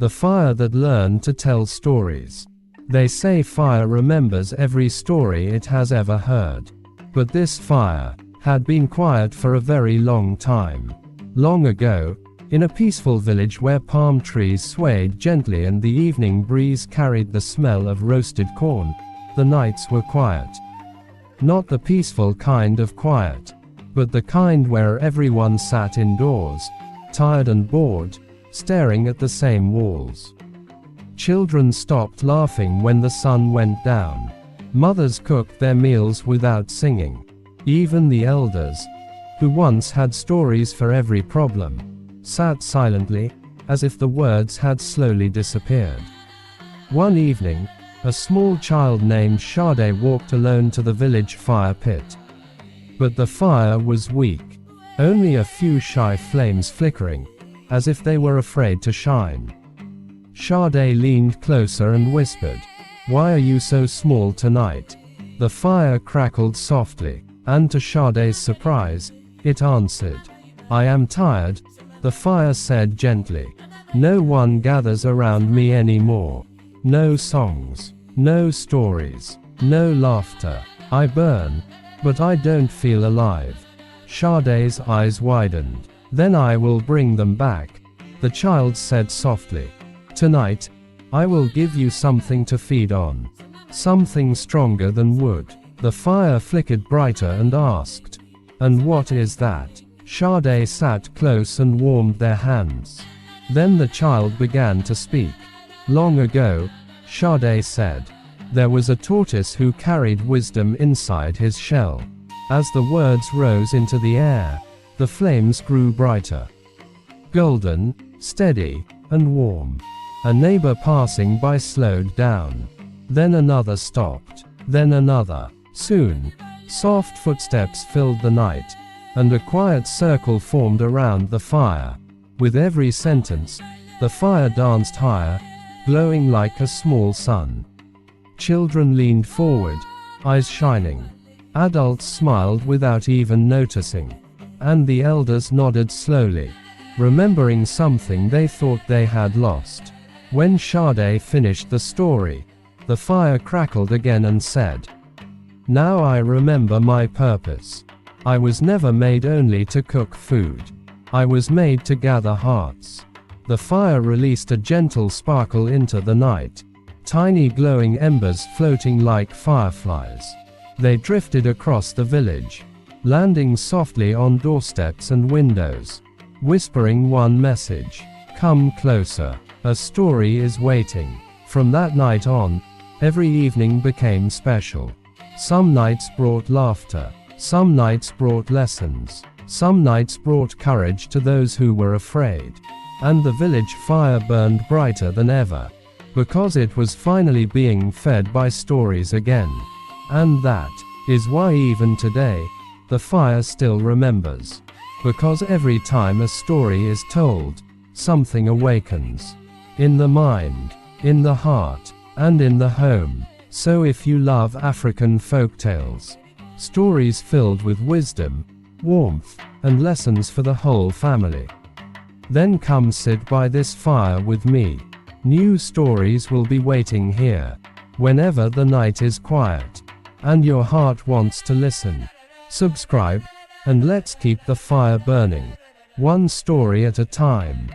the fire that learned to tell stories. They say fire remembers every story it has ever heard. But this fire had been quiet for a very long time. Long ago, in a peaceful village where palm trees swayed gently and the evening breeze carried the smell of roasted corn, the nights were quiet. Not the peaceful kind of quiet, but the kind where everyone sat indoors, tired and bored, staring at the same walls. Children stopped laughing when the sun went down. Mothers cooked their meals without singing. Even the elders, who once had stories for every problem, sat silently, as if the words had slowly disappeared. One evening, a small child named Sade walked alone to the village fire pit. But the fire was weak, only a few shy flames flickering, as if they were afraid to shine. Sade leaned closer and whispered, "Why are you so small tonight?" The fire crackled softly, and to Sade's surprise, it answered, "I am tired." The fire said gently, "No one gathers around me anymore. No songs, no stories, no laughter. I burn, but I don't feel alive." Sade's eyes widened. "Then I will bring them back," the child said softly. "Tonight, I will give you something to feed on. Something stronger than wood." The fire flickered brighter and asked, "And what is that?" Sade sat close and warmed their hands. Then the child began to speak. "Long ago," Sade said, "there was a tortoise who carried wisdom inside his shell." As the words rose into the air, the flames grew brighter. Golden, steady, and warm. A neighbor passing by slowed down. Then another stopped. Then another. Soon, soft footsteps filled the night, and a quiet circle formed around the fire. With every sentence, the fire danced higher, glowing like a small sun. Children leaned forward, eyes shining. Adults smiled without even noticing. And the elders nodded slowly, remembering something they thought they had lost. When Sade finished the story, the fire crackled again and said, "Now I remember my purpose. I was never made only to cook food. I was made to gather hearts." The fire released a gentle sparkle into the night, tiny glowing embers floating like fireflies. They drifted across the village, landing softly on doorsteps and windows, whispering one message: "Come closer. A story is waiting." From that night on, every evening became special. Some nights brought laughter. Some nights brought lessons. Some nights brought courage to those who were afraid. And the village fire burned brighter than ever, because it was finally being fed by stories again. And that is why even today, the fire still remembers. Because every time a story is told, something awakens. In the mind, in the heart, and in the home. So if you love African folktales, stories filled with wisdom, warmth, and lessons for the whole family, then come sit by this fire with me. New stories will be waiting here, whenever the night is quiet, and your heart wants to listen. Subscribe, and let's keep the fire burning, one story at a time.